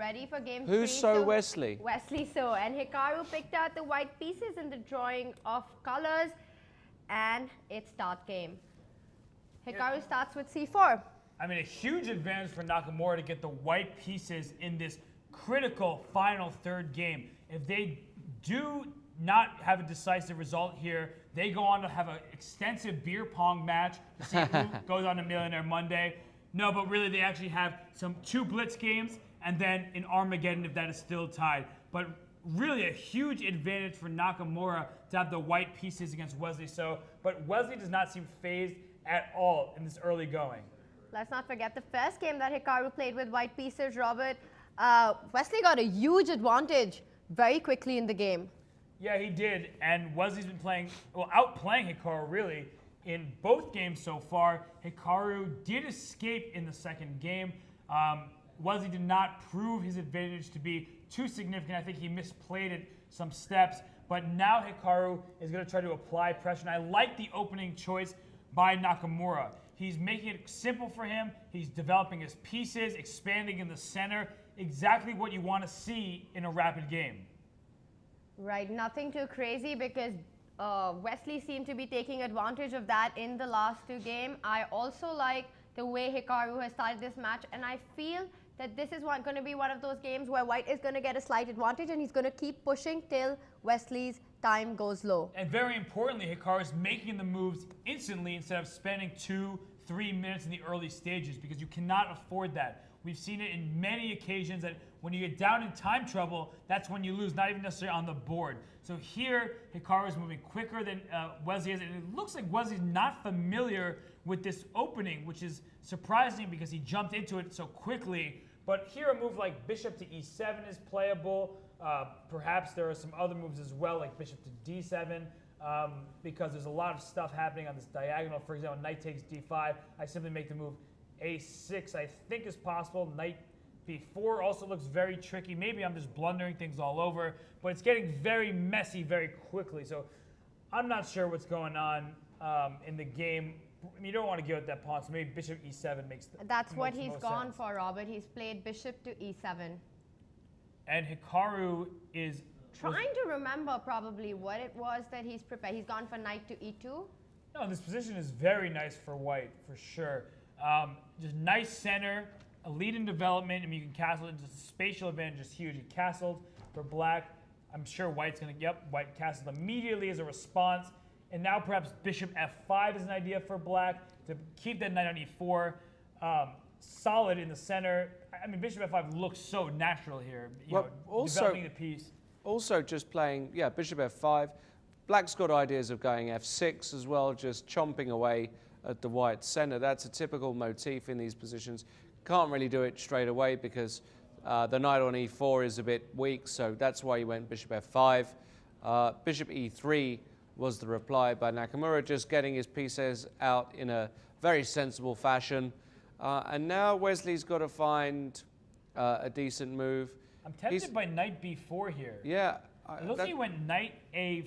Ready for game Who's 3? so Wesley? Wesley so. And Hikaru picked out the white pieces in the drawing of colors. And it's start game. Hikaru starts with c4. I mean, a huge advantage for Nakamura to get the white pieces in this critical final third game. If they do not have a decisive result here, they go on to have an extensive beer pong match to see who goes on to Millionaire Monday. No, but really they actually have two blitz games and then an Armageddon if that is still tied. But really a huge advantage for Nakamura to have the white pieces against Wesley So. But Wesley does not seem phased at all in this early going. Let's not forget the first game that Hikaru played with white pieces, Robert. Wesley got a huge advantage very quickly in the game. Yeah, he did, and Wesley's been outplaying Hikaru really in both games so far. Hikaru did escape in the second game. Wesley did not prove his advantage to be too significant. I think he misplayed it some steps, but now Hikaru is going to try to apply pressure, and I like the opening choice by Nakamura. He's making it simple for him. He's developing his pieces, expanding in the center, exactly what you want to see in a rapid game. Right, nothing too crazy because Wesley seemed to be taking advantage of that in the last two games. I also like the way Hikaru has started this match, and I feel that this is going to be one of those games where white is going to get a slight advantage and he's going to keep pushing till Wesley's time goes low. And very importantly, Hikaru is making the moves instantly instead of spending 2-3 minutes in the early stages, because you cannot afford that. We've seen it in many occasions that when you get down in time trouble, that's when you lose, not even necessarily on the board. So here, Hikaru is moving quicker than Wesley is, and it looks like Wesley's not familiar with this opening, which is surprising because he jumped into it so quickly. But here, a move like bishop to e7 is playable. Perhaps there are some other moves as well, like bishop to d7, because there's a lot of stuff happening on this diagonal. For example, knight takes d5. I simply make the move a6, I think is possible. Knight b4 also looks very tricky. Maybe I'm just blundering things all over, but it's getting very messy very quickly. So I'm not sure what's going on in the game. I mean, you don't want to give it that pawn, so maybe bishop e7 makes the That's what he's gone sense. for, Robert. He's played bishop to e7. And Hikaru is trying to remember probably what it was that he's prepared. He's gone for knight to e2. No, this position is very nice for white, for sure. Just nice center, a lead in development. I mean, you can castle it. Just spatial advantage is huge. He castled for black. I'm sure white's going to, white castled immediately as a response. And now perhaps bishop f5 is an idea for black to keep that knight on e4. Solid in the center. I mean, bishop f5 looks so natural here. Developing the piece. Also just playing, bishop f5. Black's got ideas of going f6 as well, just chomping away at the white center. That's a typical motif in these positions. Can't really do it straight away because the knight on e4 is a bit weak, so that's why he went bishop f5. Bishop e3 was the reply by Nakamura, just getting his pieces out in a very sensible fashion. And now Wesley's got to find a decent move. I'm tempted by knight b4 here. Yeah. It looks like he went knight a5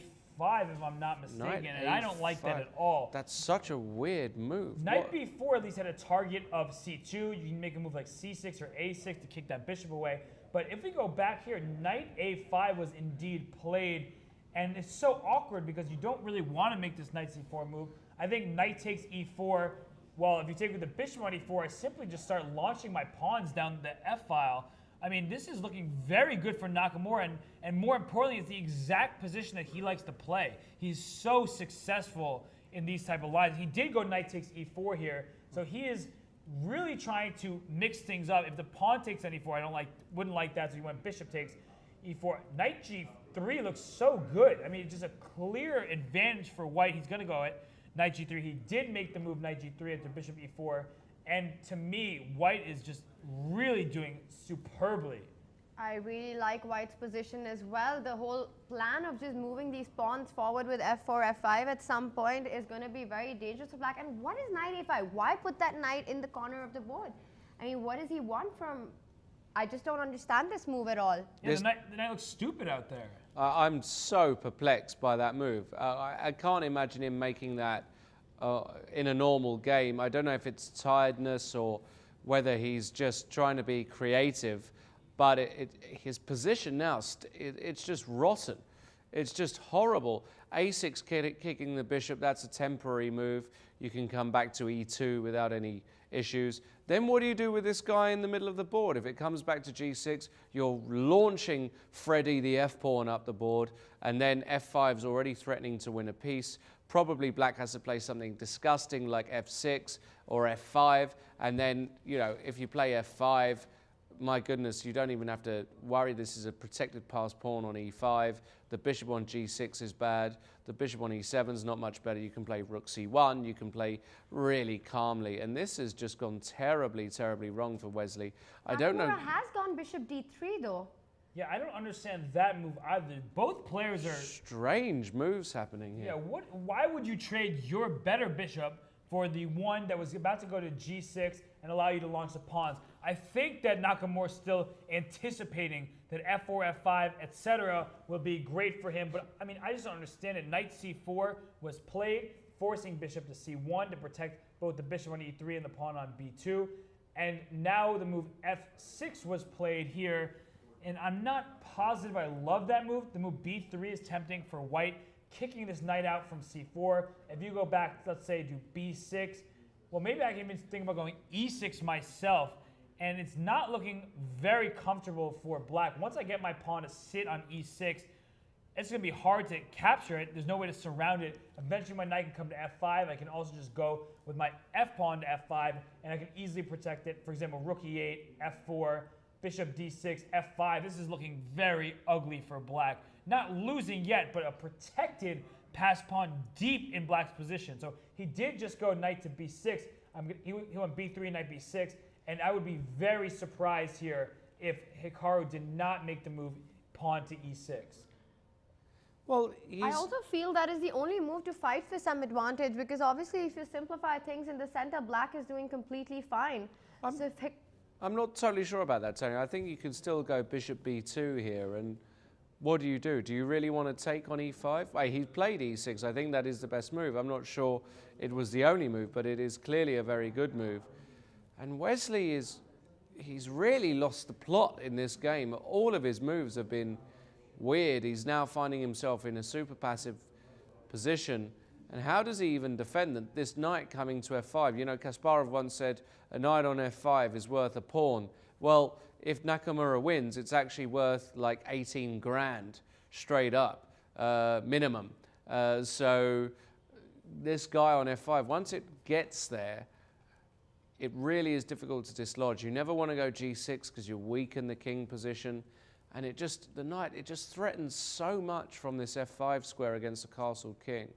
if I'm not mistaken, and I don't like that at all. That's such a weird move. Knight b4 at least had a target of c2. You can make a move like c6 or a6 to kick that bishop away. But if we go back here, knight a5 was indeed played, and it's so awkward because you don't really want to make this knight c4 move. I think knight takes e4. Well, if you take with the bishop on e4, I simply just start launching my pawns down the f-file. I mean, this is looking very good for Nakamura, and more importantly, it's the exact position that he likes to play. He's so successful in these type of lines. He did go knight takes e4 here, so he is really trying to mix things up. If the pawn takes on e4, wouldn't like that, so he went bishop takes e4. Knight g3 looks so good. I mean, it's just a clear advantage for white. He's going to go at knight g3. He did make the move knight g3 after bishop e4, and to me, white is just really doing superbly. I really like white's position as well. The whole plan of just moving these pawns forward with f4, f5 at some point is going to be very dangerous for black. And what is knight a5? Why put that knight in the corner of the board? I mean, what does he want from... I just don't understand this move at all. Yeah, the knight looks stupid out there. I'm so perplexed by that move. I can't imagine him making that in a normal game. I don't know if it's tiredness or whether he's just trying to be creative. but his position now, it's just rotten. It's just horrible. A6 kicking the bishop, that's a temporary move. You can come back to E2 without any issues. Then what do you do with this guy in the middle of the board? If it comes back to G6, you're launching Freddy the F-pawn up the board, and then F5's already threatening to win a piece. Probably black has to play something disgusting like F6 or F5, and then, you know, if you play F5, my goodness, you don't even have to worry. This is a protected passed pawn on E5. The bishop on G6 is bad. The bishop on E7 is not much better. You can play rook C1. You can play really calmly. And this has just gone terribly, terribly wrong for Wesley. I don't know. Nakamura has gone bishop D3 though. Yeah, I don't understand that move either. Both players are strange moves happening here. Yeah, why would you trade your better bishop for the one that was about to go to G6 and allow you to launch the pawns? I think that Nakamura is still anticipating that F4, F5, etc. will be great for him. But, I mean, I just don't understand it. Knight C4 was played, forcing bishop to C1 to protect both the bishop on E3 and the pawn on B2. And now the move F6 was played here. And I'm not positive I love that move. The move B3 is tempting for white, kicking this knight out from C4. If you go back, let's say, to B6, well, maybe I can even think about going E6 myself. And it's not looking very comfortable for black. Once I get my pawn to sit on E6, it's going to be hard to capture it. There's no way to surround it. Eventually, my knight can come to F5. I can also just go with my F pawn to F5, and I can easily protect it. For example, rook E8, F4, bishop D6, F5. This is looking very ugly for black. Not losing yet, but a protected passed pawn deep in black's position. So he did just go knight to B6. He went B3, knight B6. And I would be very surprised here if Hikaru did not make the move pawn to E6. Well, I also feel that is the only move to fight for some advantage, because obviously if you simplify things in the center, black is doing completely fine. I'm not totally sure about that, Tony. I think you can still go bishop B2 here. And what do you do? Do you really want to take on E5? Well, he played E6. I think that is the best move. I'm not sure it was the only move, but it is clearly a very good move. And Wesley he's really lost the plot in this game. All of his moves have been weird. He's now finding himself in a super passive position. And how does he even defend this knight coming to F5? You know, Kasparov once said a knight on F5 is worth a pawn. Well, if Nakamura wins, it's actually worth like 18 grand straight up, minimum. So this guy on F5, once it gets there, it really is difficult to dislodge. You never want to go G6 because you weaken the king position. And the knight, it just threatens so much from this F5 square against a castle king.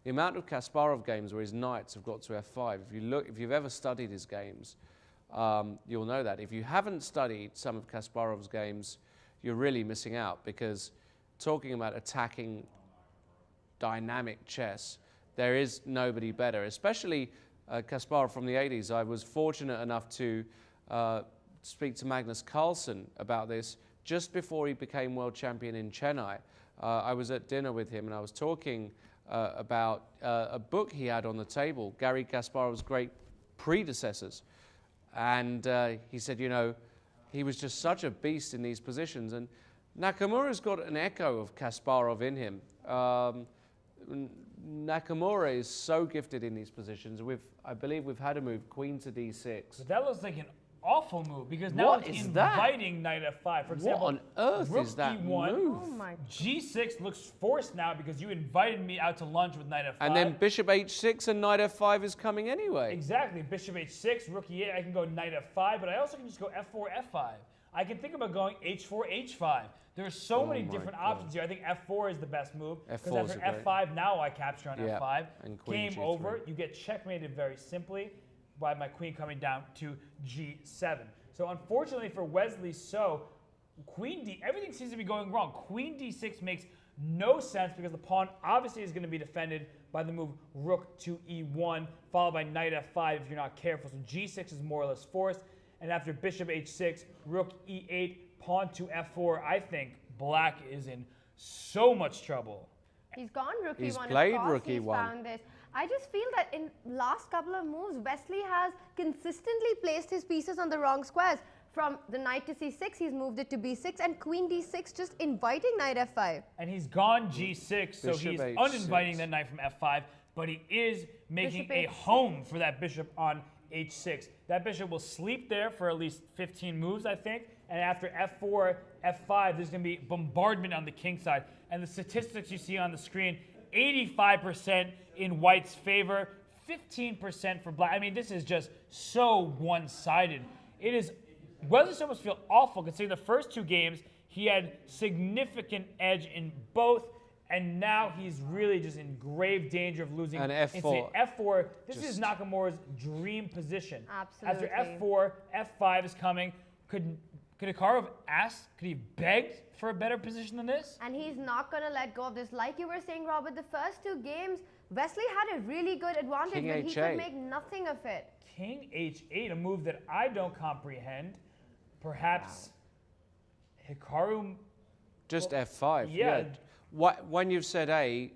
The amount of Kasparov games where his knights have got to F5, if you've ever studied his games, you'll know that. If you haven't studied some of Kasparov's games, you're really missing out, because talking about attacking dynamic chess, there is nobody better, especially Kasparov from the 80s. I was fortunate enough to speak to Magnus Carlsen about this just before he became world champion in Chennai. I was at dinner with him and I was talking about a book he had on the table, Garry Kasparov's great predecessors. And he said, you know, he was just such a beast in these positions. And Nakamura's got an echo of Kasparov in him. Nakamura is so gifted in these positions. I believe we've had a move, queen to D6. But that looks like an awful move, because now it's inviting knight F5. For example, what on earth rook is that E1, move? Oh my. G6 looks forced now because you invited me out to lunch with knight F5. And then bishop H6 and knight F5 is coming anyway. Exactly. Bishop H6, rook E8. I can go knight F5, but I also can just go F4, F5. I can think about going H4, H5. There are so many different options here. I think F4 is the best move, because after F5, now I capture on F5. And queen Game G3. over. You get checkmated very simply by my queen coming down to G7. So unfortunately for Wesley, queen D, everything seems to be going wrong. Queen D6 makes no sense, because the pawn obviously is going to be defended by the move rook to E1, followed by knight F5 if you're not careful. So G6 is more or less forced. And after bishop H6, rook E8, pawn to F4, I think black is in so much trouble. He's gone rook E1. He's played of course rook he's E1. found this. I just feel that in last couple of moves, Wesley has consistently placed his pieces on the wrong squares. from the knight to c6, he's moved it to b6, and queen d6, just inviting knight f5. And he's gone g6, so Bishop he's h6. uninviting that knight from f5, but he is making Bishop a h6. home for that bishop on h6. That bishop will sleep there for at least 15 moves, I think. And after f4, f5, there's going to be bombardment on the king side. And the statistics you see on the screen, 85% in white's favor, 15% for black. I mean, this is just so one-sided. It is, Wesley so must feel awful considering the first two games, he had significant edge in both. And now he's really just in grave danger of losing. And f4. F4, this is Nakamura's dream position. Absolutely. After f4, f5 is coming. Could Hikaru have asked, could he have begged for a better position than this? And he's not going to let go of this. Like you were saying, Robert, the first two games, Wesley had a really good advantage, King but he h8. could make nothing of it. King h8, a move that I don't comprehend. Perhaps Hikaru... Just f5. Yeah. When you've said A,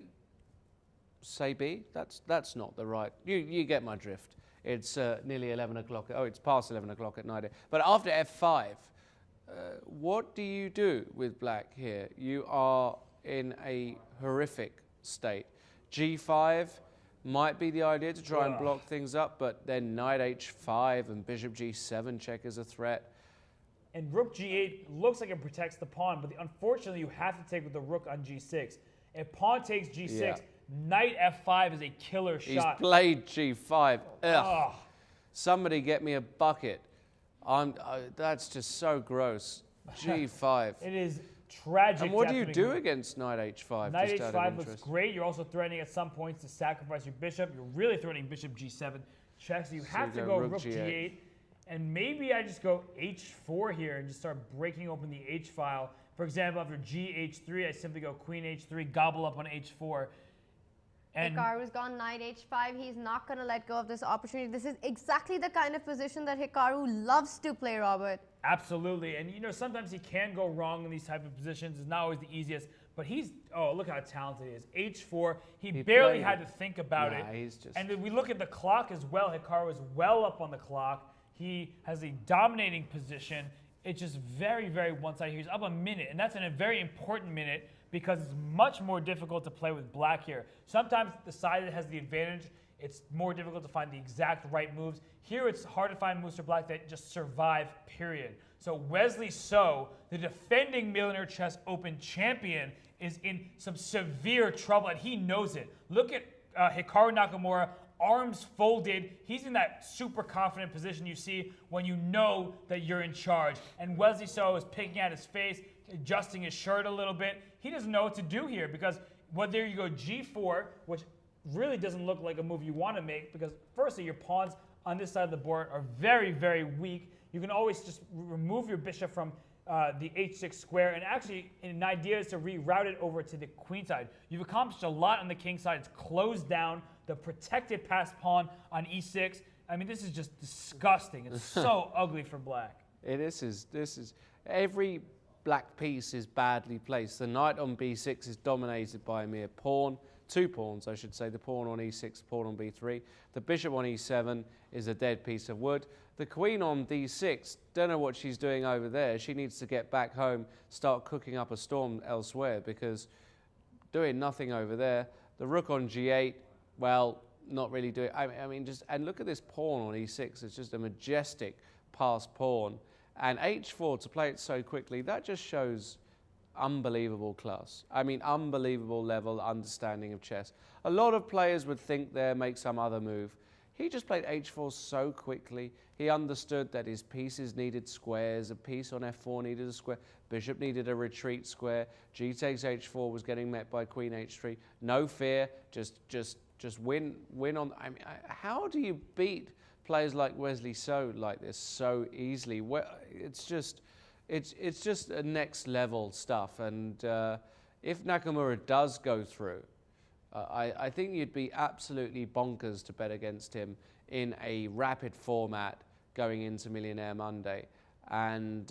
say B. That's not the right. You get my drift. It's nearly 11 o'clock. Oh, it's past 11 o'clock at night. But after f5, what do you do with black here? You are in a horrific state. g5 might be the idea to try and block things up, but then knight h5 and bishop g7 check is a threat. And rook g8 looks like it protects the pawn, but unfortunately you have to take with the rook on g6. If pawn takes g6, knight f5 is a killer shot. He's played g5. Ugh. Ugh. Somebody get me a bucket. That's just so gross. g5. It is tragic. And what do you do against knight h5? Knight just out of h5 looks interest? great. You're also threatening at some points to sacrifice your bishop. You're really threatening bishop g7 checks. So you have to go rook g8. And maybe I just go h4 here and just start breaking open the h file. For example, after gh3, I simply go queen h3, gobble up on h4. And Hikaru's gone knight h5. He's not going to let go of this opportunity. This is exactly the kind of position that Hikaru loves to play, Robert. absolutely. And you know, sometimes he can go wrong in these type of positions. It's not always the easiest. But he's, oh, look how talented he is. h4, he barely had to think about it. He's just... And then we look at the clock as well. Hikaru is well up on the clock. He has a dominating position. It's just very, very one-sided. He's up a minute, and that's in a very important minute because it's much more difficult to play with black here. Sometimes the side that has the advantage, it's more difficult to find the exact right moves. Here, it's hard to find moves for black that just survive, period. So Wesley So, the defending Millionaire Chess Open champion, is in some severe trouble, and he knows it. Look at Hikaru Nakamura, arms folded. He's in that super confident position you see when you know that you're in charge. And Wesley So is picking at his face, adjusting his shirt a little bit. He doesn't know what to do here because whether you go g4, which really doesn't look like a move you want to make because firstly, your pawns on this side of the board are very, very weak. You can always just remove your bishop from the h6 square, and actually an idea is to reroute it over to the queen side. You've accomplished a lot on the king side. It's closed down the protected passed pawn on e6. I mean, this is just disgusting. It's so ugly for black. This is every black piece is badly placed. The knight on b6 is dominated by a mere pawn. Two pawns, I should say. The pawn on e6, pawn on b3. The bishop on e7 is a dead piece of wood. The queen on d6, don't know what she's doing over there. She needs to get back home, start cooking up a storm elsewhere because doing nothing over there. The rook on g8, well, not really doing. I mean, just and look at this pawn on e6. It's just a majestic passed pawn. And h4 to play it so quickly, that just shows unbelievable class. I mean, unbelievable level understanding of chess. A lot of players would think there, make some other move. He just played h4 so quickly. He understood that his pieces needed squares. A piece on f4 needed a square. Bishop needed a retreat square. G takes h4 was getting met by queen h3. No fear. Just win on. I mean, how do you beat players like Wesley So like this so easily? Well, it's just a next level stuff. And if Nakamura does go through, I think you'd be absolutely bonkers to bet against him in a rapid format going into Millionaire Monday. And,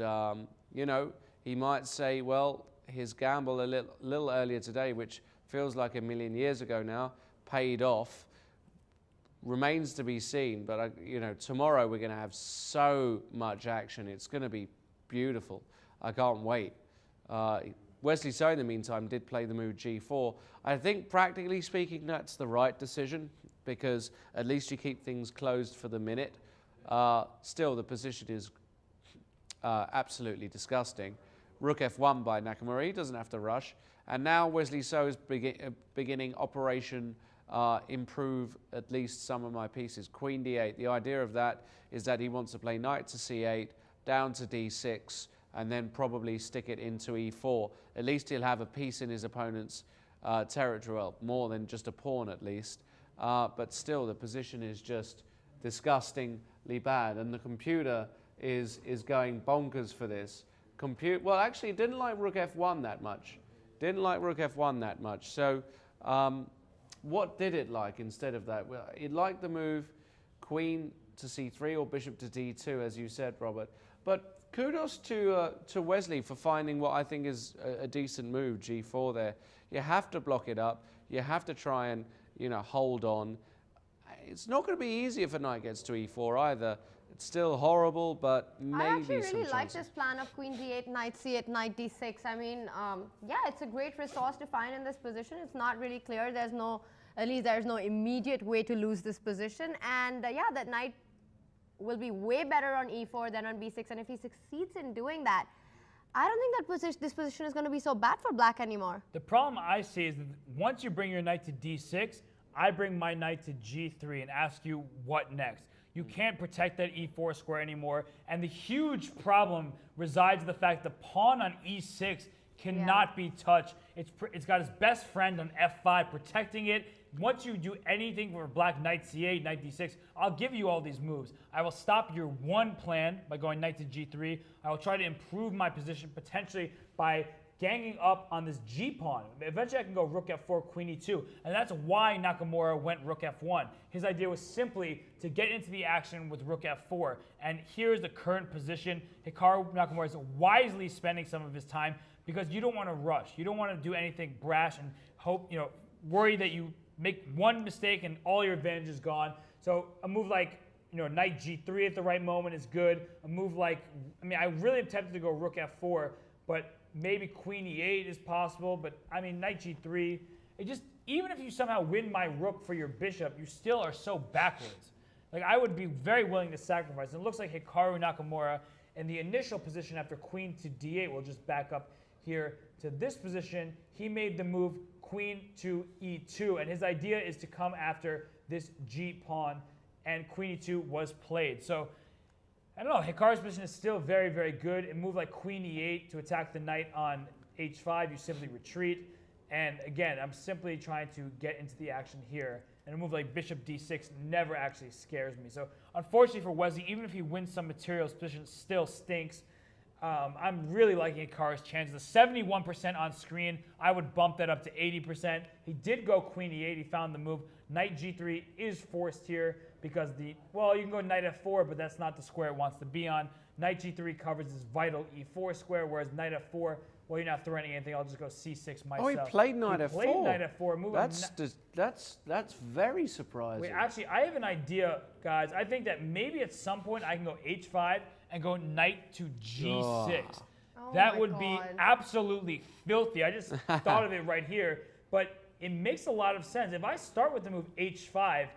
you know, he might say, well, his gamble a little earlier today, which feels like a million years ago now, paid off. remains to be seen. But tomorrow we're going to have so much action. It's going to be beautiful. I can't wait. Wesley So, in the meantime, did play the move G4. I think, practically speaking, that's the right decision because at least you keep things closed for the minute. Still, the position is absolutely disgusting. Rook F1 by Nakamura. He doesn't have to rush. And now Wesley So is beginning Operation improve at least some of my pieces. Queen D8. The idea of that is that he wants to play knight to C8, down to D6, and then probably stick it into E4. At least he'll have a piece in his opponent's territory, well, more than just a pawn at least. But still, the position is just disgustingly bad, and the computer is going bonkers for this. Well, actually, it didn't like Rook F1 that much. Didn't like Rook F1 that much. So what did it like instead of that? Well, it liked the move Queen to C3 or Bishop to D2, as you said, Robert. But kudos to Wesley for finding what I think is a decent move, G4 there. You have to block it up. You have to try and hold on. It's not going to be easy if a knight gets to E4 either. It's still horrible, but maybe I actually some really like chances. this plan of Queen D8, Knight C8, Knight D6. I mean, yeah, it's a great resource to find in this position. It's not really clear. There's no immediate way to lose this position. And yeah, that knight will be way better on E4 than on B6. And if he succeeds in doing that, I don't think this position is going to be so bad for black anymore. The problem I see is that once you bring your knight to D6, I bring my knight to G3 and ask you what next. You can't protect that E4 square anymore. And the huge problem resides in the fact the pawn on E6 cannot be touched. It's got his best friend on F5 protecting it. Once you do anything for black, knight C8, knight D6, I'll give you all these moves. I will stop your one plan by going knight to G3. I will try to improve my position potentially by ganging up on this G pawn. Eventually I can go rook F4, queen E2, and that's why Nakamura went rook F1. His idea was simply to get into the action with rook F4, and here's the current position. Hikaru Nakamura is wisely spending some of his time because you don't want to rush. You don't want to do anything brash and hope, worry that you make one mistake and all your advantage is gone. So a move like, knight G3 at the right moment is good. A move like, I really am tempted to go rook F4, but maybe queen E8 is possible, but knight G3, even if you somehow win my rook for your bishop, you still are so backwards. Like, I would be very willing to sacrifice. And it looks like Hikaru Nakamura in the initial position after queen to D8, we'll just back up here to this position, he made the move queen to E2, and his idea is to come after this G pawn, and queen E2 was played. So, I don't know, Hikaru's position is still very, very good. A move like queen E8 to attack the knight on H5, you simply retreat. And again, I'm simply trying to get into the action here. And a move like bishop D6 never actually scares me. So unfortunately for Wesley, even if he wins some material, his position still stinks. I'm really liking Hikaru's chances. The 71% on screen, I would bump that up to 80%. He did go queen E8. He found the move. Knight G3 is forced here because you can go knight F4, but that's not the square it wants to be on. Knight G3 covers this vital E4 square, whereas knight F4, well, you're not threatening anything. I'll just go C6 myself. Oh, he played knight F4. Played knight F4. Move that's very surprising. Wait, actually, I have an idea, guys. I think that maybe at some point I can go H5 and go knight to G6. Oh That would be absolutely filthy. I just thought of it right here. But it makes a lot of sense. If I start with the move H5,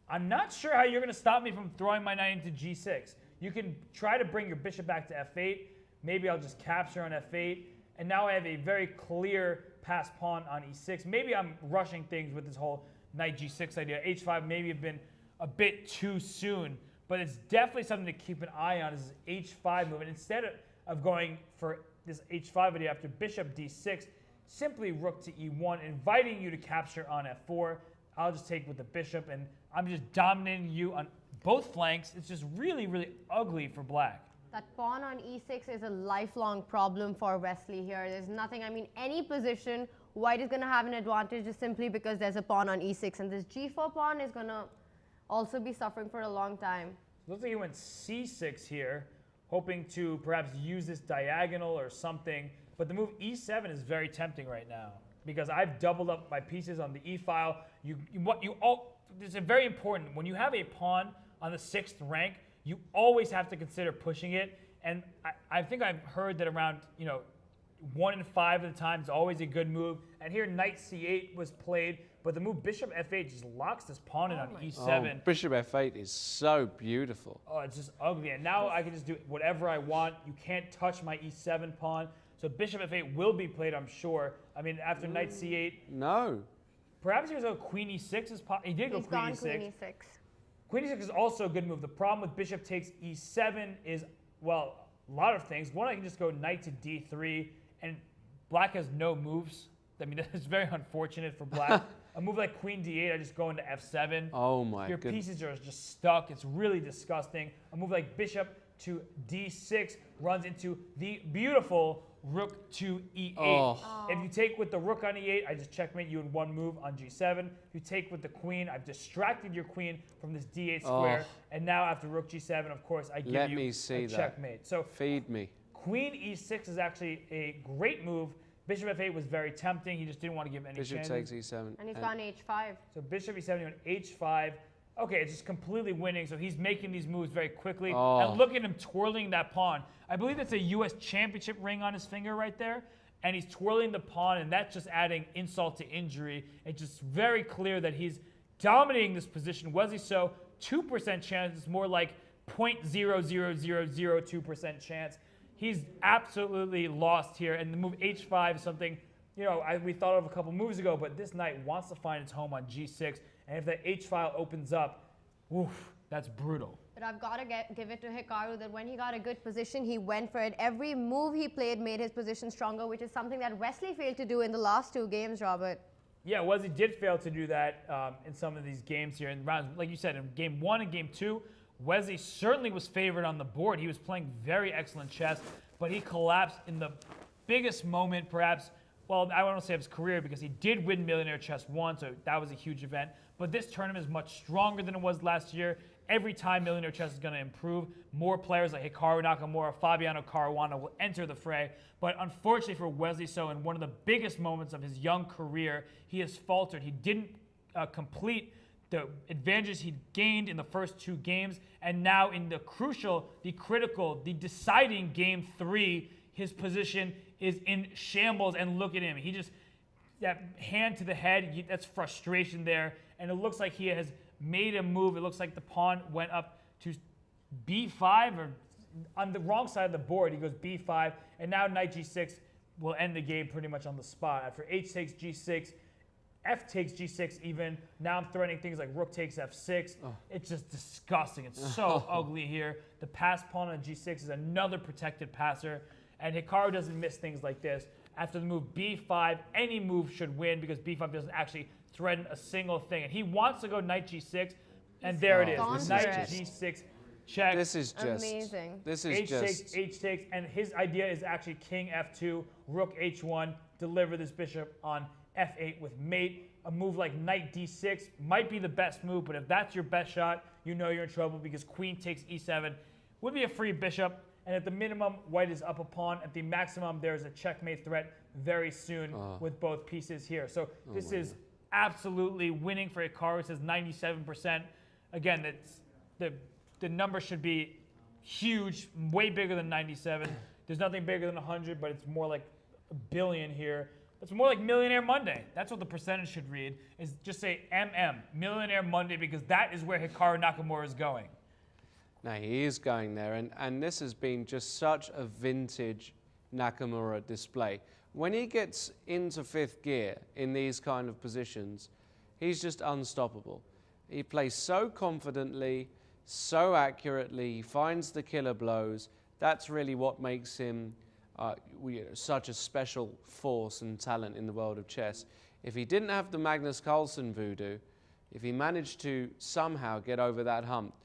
I'm not sure how you're going to stop me from throwing my knight into G6. You can try to bring your bishop back to F8. Maybe I'll just capture on F8. And now I have a very clear pass pawn on E6. Maybe I'm rushing things with this whole knight G6 idea. H5 maybe have been a bit too soon. But it's definitely something to keep an eye on, is this H5 move. And instead of going for this H5 idea after bishop D6, simply rook to E1, inviting you to capture on F4. I'll just take with the bishop, and I'm just dominating you on both flanks. It's just really, really ugly for black. That pawn on E6 is a lifelong problem for Wesley here. There's nothing, any position, white is going to have an advantage just simply because there's a pawn on E6. And this G4 pawn is going to also be suffering for a long time. Looks like he went C6 here, hoping to perhaps use this diagonal or something. But the move E7 is very tempting right now because I've doubled up my pieces on the E file. it's a very important. When you have a pawn on the 6th rank, you always have to consider pushing it. And I think I've heard that around 1 in 5 of the time is always a good move. And here knight c8 was played, but the move bishop f8 just locks this pawn in on e7. Oh, bishop f8 is so beautiful. Oh, it's just ugly. And now I can just do whatever I want. You can't touch my e7 pawn. So bishop f8 will be played, I'm sure. I mean, after knight c8. No. Perhaps he was a queen e6. He did go He's queen gone e6. queen e6. Queen e6 is also a good move. The problem with bishop takes e7 is, well, a lot of things. One, I can just go knight to d3, and black has no moves. I mean, that's very unfortunate for black. A move like queen d8, I just go into f7. Oh my Your goodness. pieces are just stuck. It's really disgusting. A move like bishop to d6 runs into the beautiful rook to e8. Oh. If you take with the rook on e8, I just checkmate you in one move on g7. If you take with the queen, I've distracted your queen from this d8 square. And now after rook g7, of course, I give you a checkmate. So feed me. queen e6 is actually a great move. Bishop f8 was very tempting. He just didn't want to give any chances. Bishop takes e7. And he's gone h5. So bishop e7, you went h5. Okay, it's just completely winning. So he's making these moves very quickly. And look at him twirling that pawn. I believe that's a U.S. championship ring on his finger right there. And he's twirling the pawn, and that's just adding insult to injury. It's just very clear that he's dominating this position. Wesley So, 2% chance. It's more like 0.00002% chance. He's absolutely lost here. And the move h5 is something, we thought of a couple moves ago, but this knight wants to find its home on g6. And if that h file opens up, oof, that's brutal. But I've got to give it to Hikaru that when he got a good position, he went for it. Every move he played made his position stronger, which is something that Wesley failed to do in the last 2 games, Robert. Yeah, Wesley did fail to do that in some of these games here in rounds. Like you said, in game 1 and game 2, Wesley certainly was favored on the board. He was playing very excellent chess, but he collapsed in the biggest moment, perhaps. Well, I won't say of his career because he did win Millionaire Chess 1, so that was a huge event. But this tournament is much stronger than it was last year. Every time Millionaire Chess is going to improve, more players like Hikaru Nakamura, Fabiano Caruana will enter the fray. But unfortunately for Wesley So, in one of the biggest moments of his young career, he has faltered. He didn't complete the advantages he gained in the first 2 games. And now in the crucial, the critical, the deciding game 3, his position is in shambles. And look at him. He just, that hand to the head, that's frustration there. And it looks like he has made a move. It looks like the pawn went up to b5, or on the wrong side of the board. He goes b5, and now knight g6 will end the game pretty much on the spot. After h takes g6, f takes g6 even. Now I'm threatening things like rook takes f6. It's just disgusting. It's so ugly here. The pass pawn on g6 is another protected passer, and Hikaru doesn't miss things like this. After the move b5, any move should win because b5 doesn't actually threaten a single thing. And he wants to go knight g6, and there it is. Knight g6 check. This is just amazing. This is h takes, and his idea is actually king f2, rook h1, deliver this bishop on f8 with mate. A move like knight d6 might be the best move, but if that's your best shot, you know you're in trouble because queen takes e7 would be a free bishop. And at the minimum, white is up a pawn. At the maximum, there's a checkmate threat very soon with both pieces here. So this is absolutely winning for Hikaru. It says 97%. Again, that's, the number should be huge, way bigger than 97. There's nothing bigger than 100, but it's more like a billion here. It's more like Millionaire Monday. That's what the percentage should read, is just say MM, Millionaire Monday, because that is where Hikaru Nakamura is going. Now he is going there, and this has been just such a vintage Nakamura display. When he gets into 5th gear in these kind of positions, he's just unstoppable. He plays so confidently, so accurately, he finds the killer blows. That's really what makes him such a special force and talent in the world of chess. If he didn't have the Magnus Carlsen voodoo, if he managed to somehow get over that hump,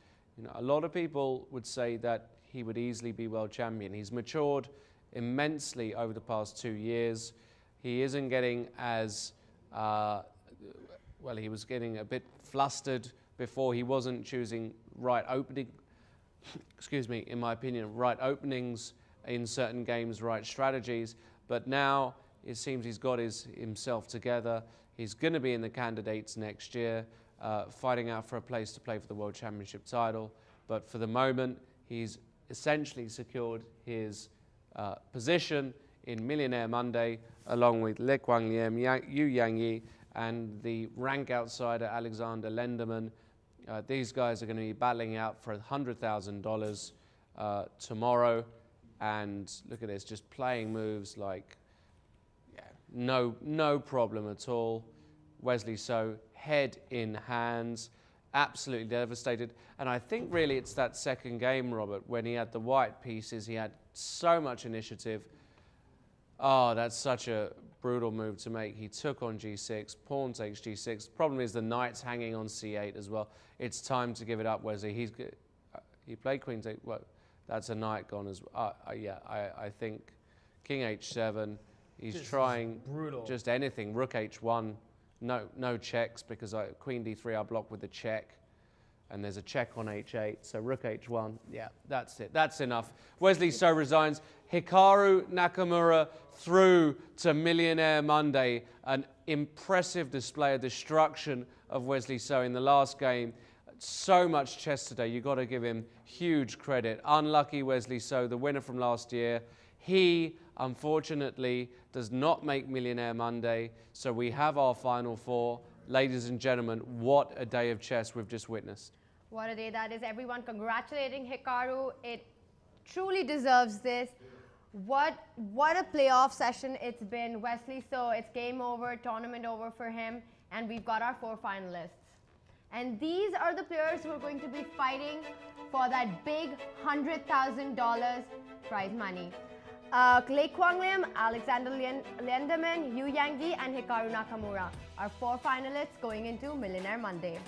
a lot of people would say that he would easily be world champion. He's matured immensely over the past 2 years. He isn't getting as, he was getting a bit flustered before. He wasn't choosing right opening, in my opinion, right openings in certain games, right strategies. But now it seems he's got himself together. He's going to be in the candidates next year. fighting out for a place to play for the World Championship title. But for the moment, he's essentially secured his position in Millionaire Monday, along with Le Quang Liem, Yu Yangyi, and the rank outsider Alexander Lenderman. These guys are going to be battling out for $100,000 tomorrow. And look at this, just playing moves like, no problem at all. Wesley So, head in hands, absolutely devastated. And I think really it's that second game, Robert, when he had the white pieces, he had so much initiative. Oh, that's such a brutal move to make. He took on G6, pawn takes G6. Problem is the knight's hanging on C8 as well. It's time to give it up, Wesley. He played Queen take, well, that's a knight gone as well. I think King H7, he's This is trying brutal. just anything. Rook H1, no checks because Queen D3 are blocked with the check. And there's a check on H8, so Rook H1, yeah, that's it, that's enough. Wesley So resigns. Hikaru Nakamura through to Millionaire Monday. An impressive display of destruction of Wesley So in the last game. So much chess today, you've got to give him huge credit. Unlucky Wesley So, the winner from last year. He, unfortunately, does not make Millionaire Monday, so we have our final four. Ladies and gentlemen, what a day of chess we've just witnessed. What a day that is. Everyone congratulating Hikaru. It truly deserves this. What a playoff session it's been. Wesley So, it's game over, tournament over for him, and we've got our 4 finalists. And these are the players who are going to be fighting for that big $100,000 prize money. Le Quang Liem, Alexander Lenderman, Yu Yangyi, and Hikaru Nakamura are 4 finalists going into Millionaire Monday.